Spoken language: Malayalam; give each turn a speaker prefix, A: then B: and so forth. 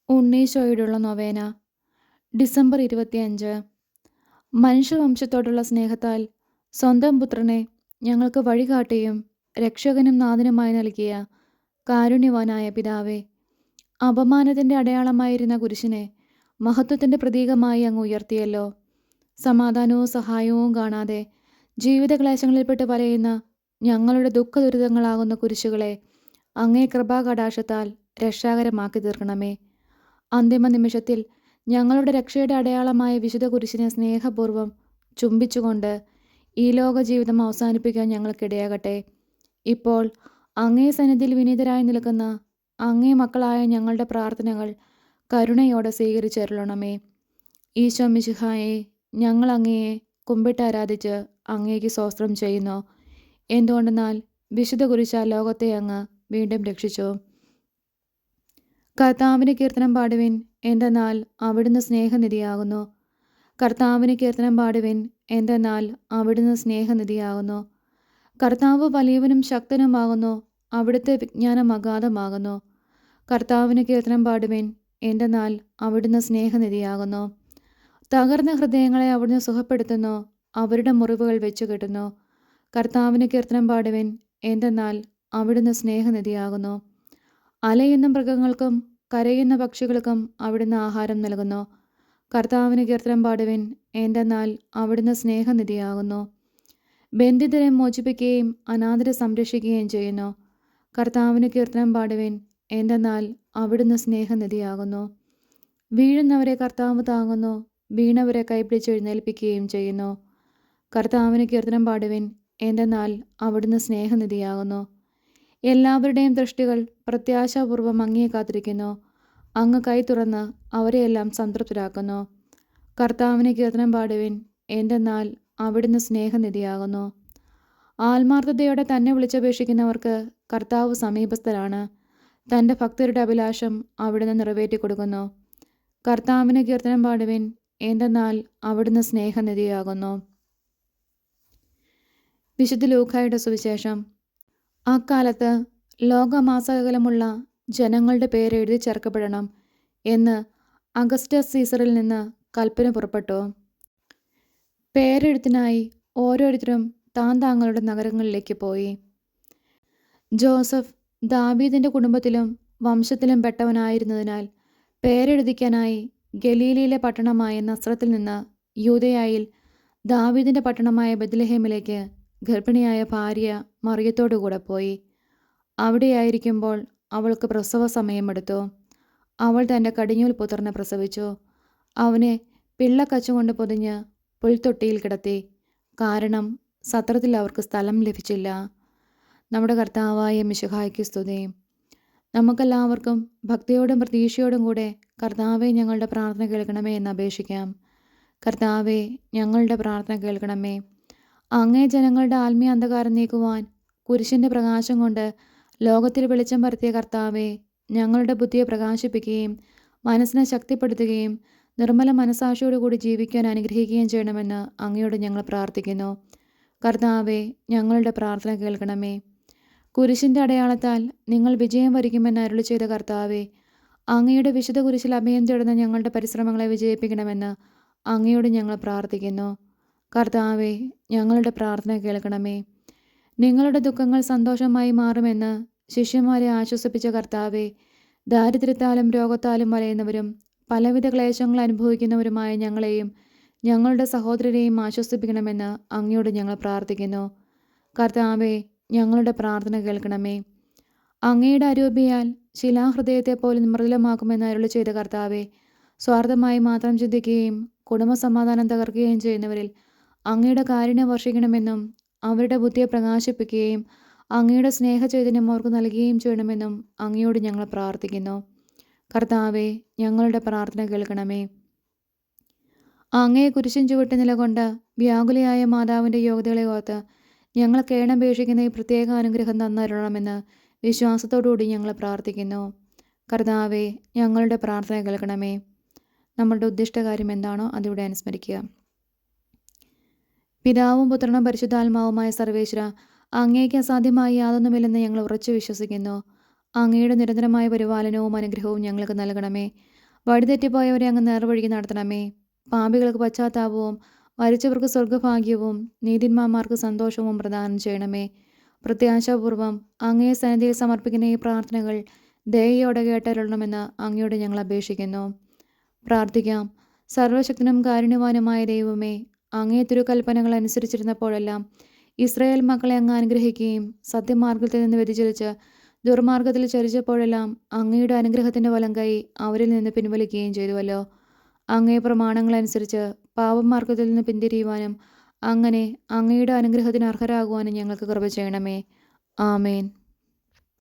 A: ഉണ്ണീശോയോടുള്ള നൊവേന ഡിസംബർ 25. മനുഷ്യവംശത്തോടുള്ള സ്നേഹത്താൽ സ്വന്തം പുത്രനെ ഞങ്ങൾക്ക് വഴികാട്ടിയും രക്ഷകനും നാഥനുമായി നൽകിയ കാരുണ്യവാനായ പിതാവേ, അപമാനത്തിൻ്റെ അടയാളമായിരുന്ന കുരിശിനെ മഹത്വത്തിൻ്റെ പ്രതീകമായി അങ്ങ് ഉയർത്തിയല്ലോ. സമാധാനവും സഹായവും കാണാതെ ജീവിതക്ലേശങ്ങളിൽപ്പെട്ട് വലയുന്ന ഞങ്ങളുടെ ദുഃഖദുരിതങ്ങളാകുന്ന കുരിശുകളെ അങ്ങേ കൃപാകടാക്ഷത്താൽ രക്ഷാകരമാക്കി തീർക്കണമേ. അന്തിമ നിമിഷത്തിൽ ഞങ്ങളുടെ രക്ഷയുടെ അടയാളമായ വിശുദ്ധ കുരിശിനെ സ്നേഹപൂർവ്വം ചുംബിച്ചുകൊണ്ട് ഈ ലോക ജീവിതം അവസാനിപ്പിക്കാൻ ഞങ്ങൾക്കിടയാകട്ടെ. ഇപ്പോൾ അങ്ങേ സന്നിധിയിൽ വിനീതരായി നിൽക്കുന്ന അങ്ങേ മക്കളായ ഞങ്ങളുടെ പ്രാർത്ഥനകൾ കരുണയോടെ സ്വീകരിച്ചരുളണമേ. ഈശോ മിശിഹായെ, ഞങ്ങൾ അങ്ങയെ കുമ്പിട്ട് ആരാധിച്ച് അങ്ങേക്ക് സ്തോത്രം ചെയ്യുന്നു. എന്തുകൊണ്ടെന്നാൽ വിശുദ്ധ കുരിശാൽ ലോകത്തെ അങ്ങ് വീണ്ടും രക്ഷിച്ചു. കർത്താവിന് കീർത്തനം പാടുവിൻ, എന്തെന്നാൽ അവിടുന്ന് സ്നേഹനിധിയാകുന്നു. കർത്താവിന് കീർത്തനം പാടുവിൻ, എന്തെന്നാൽ അവിടുന്ന് സ്നേഹനിധിയാകുന്നു. കർത്താവ് വലിയവനും ശക്തനുമാകുന്നു, അവിടുത്തെ വിജ്ഞാനം അഗാധമാകുന്നു. കർത്താവിന് കീർത്തനം പാടുവിൻ, എന്തെന്നാൽ അവിടുന്ന് സ്നേഹനിധിയാകുന്നു. തകർന്ന ഹൃദയങ്ങളെ അവിടുന്ന് സുഖപ്പെടുത്തുന്നു, അവരുടെ മുറിവുകൾ വെച്ചുകെട്ടുന്നു. കർത്താവിന് കീർത്തനം പാടുവിൻ, എന്തെന്നാൽ അവിടുന്ന് സ്നേഹനിധിയാകുന്നു. അലയുന്ന മൃഗങ്ങൾക്കും കരയുന്ന പക്ഷികൾക്കും അവിടുന്ന് ആഹാരം നൽകുന്നു. കർത്താവിന് കീർത്തനം പാടുവിൻ, എന്തെന്നാൽ അവിടുന്ന് സ്നേഹനിധിയാകുന്നു. ബന്ധിതരെ മോചിപ്പിക്കുകയും അനാഥരെ സംരക്ഷിക്കുകയും ചെയ്യുന്നു. കർത്താവിന് കീർത്തനം പാടുവിൻ, എന്തെന്നാൽ അവിടുന്ന് സ്നേഹനിധിയാകുന്നു. വീഴുന്നവരെ കർത്താവ് താങ്ങുന്നു, വീണവരെ കൈപിടിച്ച് എഴുന്നേൽപ്പിക്കുകയും ചെയ്യുന്നു. കർത്താവിന് കീർത്തനം പാടുവിൻ, എന്തെന്നാൽ അവിടുന്ന് സ്നേഹനിധിയാകുന്നു. എല്ലാവരുടെയും ദൃഷ്ടികൾ പ്രത്യാശാപൂർവ്വം അങ്ങയെ കാത്തിരിക്കുന്നു. അങ്ങ് കൈ തുറന്ന് അവരെയെല്ലാം സംതൃപ്തരാക്കുന്നു. കർത്താവിന് കീർത്തനം പാടുവിൻ, എന്തെന്നാൽ അവിടുന്ന് സ്നേഹനിധിയാകുന്നു. ആത്മാർത്ഥതയോടെ തന്നെ വിളിച്ചപേക്ഷിക്കുന്നവർക്ക് കർത്താവ് സമീപസ്ഥരാണ്. തൻ്റെ ഭക്തരുടെ അഭിലാഷം അവിടുന്ന് നിറവേറ്റിക്കൊടുക്കുന്നു. കർത്താവിന് കീർത്തനം പാടുവിൻ, എന്തെന്നാൽ അവിടുന്ന് സ്നേഹനിധിയാകുന്നു. വിശുദ്ധ ലൂക്കായുടെ സുവിശേഷം. അക്കാലത്ത് ലോകമാസകലമുള്ള ജനങ്ങളുടെ പേര് എഴുതി ചേർക്കപ്പെടണം എന്ന് അഗസ്റ്റസ് സീസറിൽ നിന്ന് കൽപ്പന പുറപ്പെട്ടു. പേരെഴുത്തിനായി ഓരോരുത്തരും താങ്ങളുടെ നഗരങ്ങളിലേക്ക് പോയി. ജോസഫ് ദാവീദിൻ്റെ കുടുംബത്തിലും വംശത്തിലും പെട്ടവനായിരുന്നതിനാൽ പേരെഴുതിക്കാനായി ഗലീലയിലെ പട്ടണമായ നസ്രത്തിൽ നിന്ന് യൂദയായിൽ ദാവീദിൻ്റെ പട്ടണമായ ബെത്ലഹേമിലേക്ക് ഗർഭിണിയായ ഭാര്യ മറിയത്തോടുകൂടെ പോയി. അവിടെയായിരിക്കുമ്പോൾ അവൾക്ക് പ്രസവ സമയമെടുത്തു. അവൾ തൻ്റെ കടിഞ്ഞൂൽ പുത്രനെ പ്രസവിച്ചു. അവനെ പിള്ളക്കച്ചുകൊണ്ട് പൊതിഞ്ഞ് പുൽത്തൊട്ടിയിൽ കിടത്തി. കാരണം സത്രത്തിൽ അവർക്ക് സ്ഥലം ലഭിച്ചില്ല. നമ്മുടെ കർത്താവായ മിശിഹായ്ക്ക് സ്തുതി. നമുക്കെല്ലാവർക്കും ഭക്തിയോടും പ്രതീക്ഷയോടും കൂടെ കർത്താവെ, ഞങ്ങളുടെ പ്രാർത്ഥന കേൾക്കണമേ എന്ന് അപേക്ഷിക്കാം. കർത്താവെ, ഞങ്ങളുടെ പ്രാർത്ഥന കേൾക്കണമേ. അങ്ങേ ജനങ്ങളുടെ ആത്മീയ അന്ധകാരം നീക്കുവാൻ കുരിശിൻ്റെ പ്രകാശം കൊണ്ട് ലോകത്തിൽ വെളിച്ചം പരത്തിയ കർത്താവെ, ഞങ്ങളുടെ ബുദ്ധിയെ പ്രകാശിപ്പിക്കുകയും മനസ്സിനെ ശക്തിപ്പെടുത്തുകയും നിർമ്മല മനസാക്ഷിയോടുകൂടി ജീവിക്കാൻ അനുഗ്രഹിക്കുകയും ചെയ്യണമെന്ന് അങ്ങയോട് ഞങ്ങൾ പ്രാർത്ഥിക്കുന്നു. കർത്താവെ, ഞങ്ങളുടെ പ്രാർത്ഥന കേൾക്കണമേ. കുരിശിൻ്റെ അടയാളത്താൽ നിങ്ങൾ വിജയം വരിക്കുമെന്ന് അരുളി ചെയ്ത കർത്താവെ, അങ്ങയുടെ വിശുദ്ധ കുരിശിൽ അഭയം തേടുന്ന ഞങ്ങളുടെ പരിശ്രമങ്ങളെ വിജയിപ്പിക്കണമെന്ന് അങ്ങയോട് ഞങ്ങൾ പ്രാർത്ഥിക്കുന്നു. കർത്താവെ, ഞങ്ങളുടെ പ്രാർത്ഥന കേൾക്കണമേ. നിങ്ങളുടെ ദുഃഖങ്ങൾ സന്തോഷമായി മാറുമെന്ന് ശിഷ്യന്മാരെ ആശ്വസിപ്പിച്ച കർത്താവെ, ദാരിദ്ര്യത്താലും രോഗത്താലും വലയുന്നവരും പലവിധ ക്ലേശങ്ങൾ അനുഭവിക്കുന്നവരുമായ ഞങ്ങളെയും ഞങ്ങളുടെ സഹോദരരെയും ആശ്വസിപ്പിക്കണമെന്ന് അങ്ങയോട് ഞങ്ങൾ പ്രാർത്ഥിക്കുന്നു. കർത്താവെ, ഞങ്ങളുടെ പ്രാർത്ഥന കേൾക്കണമേ. അങ്ങയുടെ അരൂപിയാൽ ശിലാഹൃദയത്തെ പോലും മൃദുലമാക്കുമെന്ന് അരുളി ചെയ്ത കർത്താവെ, സ്വാർത്ഥമായി മാത്രം ചിന്തിക്കുകയും കുടുംബസമാധാനം തകർക്കുകയും ചെയ്യുന്നവരിൽ അങ്ങയുടെ കാരുണ്യം വർഷിക്കണമെന്നും അവരുടെ ബുദ്ധിയെ പ്രകാശിപ്പിക്കുകയും അങ്ങയുടെ സ്നേഹചൈതന്യം അവർക്ക് നൽകുകയും ചെയ്യണമെന്നും അങ്ങയോട് ഞങ്ങൾ പ്രാർത്ഥിക്കുന്നു. കർത്താവെ, ഞങ്ങളുടെ പ്രാർത്ഥന കേൾക്കണമേ. അങ്ങയെ കുരിശിൻ ചുവട്ട് നിലകൊണ്ട് വ്യാകുലയായ മാതാവിൻ്റെ യോഗ്യതകളെ ഓർത്ത് ഞങ്ങൾ കേണപേക്ഷിക്കുന്ന ഈ പ്രത്യേക അനുഗ്രഹം തന്നരുളണമെന്ന് വിശ്വാസത്തോടുകൂടി ഞങ്ങൾ പ്രാർത്ഥിക്കുന്നു. കർത്താവെ, ഞങ്ങളുടെ പ്രാർത്ഥന കേൾക്കണമേ. നമ്മളുടെ ഉദ്ദിഷ്ടകാര്യം എന്താണോ അതിവിടെ അനുസ്മരിക്കുക. പിതാവും പുത്രനും പരിശുദ്ധാത്മാവുമായ സർവേശ്വര, അങ്ങേക്ക് അസാധ്യമായി യാതൊന്നുമില്ലെന്ന് ഞങ്ങൾ ഉറച്ചു വിശ്വസിക്കുന്നു. അങ്ങയുടെ നിരന്തരമായ പരിപാലനവും അനുഗ്രഹവും ഞങ്ങൾക്ക് നൽകണമേ. വഴിതെറ്റിപ്പോയവരെ അങ്ങ് നേർവഴിക്ക് നടത്തണമേ. പാപികൾക്ക് പശ്ചാത്താപവും മരിച്ചവർക്ക് സ്വർഗഭാഗ്യവും നീതിന്മാന്മാർക്ക് സന്തോഷവും പ്രദാനം ചെയ്യണമേ. പ്രത്യാശാപൂർവം അങ്ങയെ സന്നിധിയിൽ സമർപ്പിക്കുന്ന ഈ പ്രാർത്ഥനകൾ ദയയോടെ കേട്ടരുളണമെന്ന് അങ്ങയോട് ഞങ്ങൾ അപേക്ഷിക്കുന്നു. പ്രാർത്ഥിക്കാം. സർവശക്തനും കാരുണ്യവാനുമായ ദൈവമേ, അങ്ങേ തിരുകൽപ്പനകൾ അനുസരിച്ചിരുന്നപ്പോഴെല്ലാം ഇസ്രായേൽ മക്കളെ അങ്ങ് അനുഗ്രഹിക്കുകയും സത്യമാർഗത്തിൽ നിന്ന് വ്യതിചലിച്ച് ദുർമാർഗത്തിൽ ചരിച്ചപ്പോഴെല്ലാം അങ്ങയുടെ അനുഗ്രഹത്തിൻ്റെ വലങ്കൈ അവരിൽ നിന്ന് പിൻവലിക്കുകയും ചെയ്തുവല്ലോ. അങ്ങേ പ്രമാണങ്ങളനുസരിച്ച് പാപമാർഗത്തിൽ നിന്ന് പിന്തിരിയുവാനും അങ്ങനെ അങ്ങയുടെ അനുഗ്രഹത്തിന് അർഹരാകുവാനും ഞങ്ങൾക്ക് കൃപ ചെയ്യണമേ. ആമേൻ.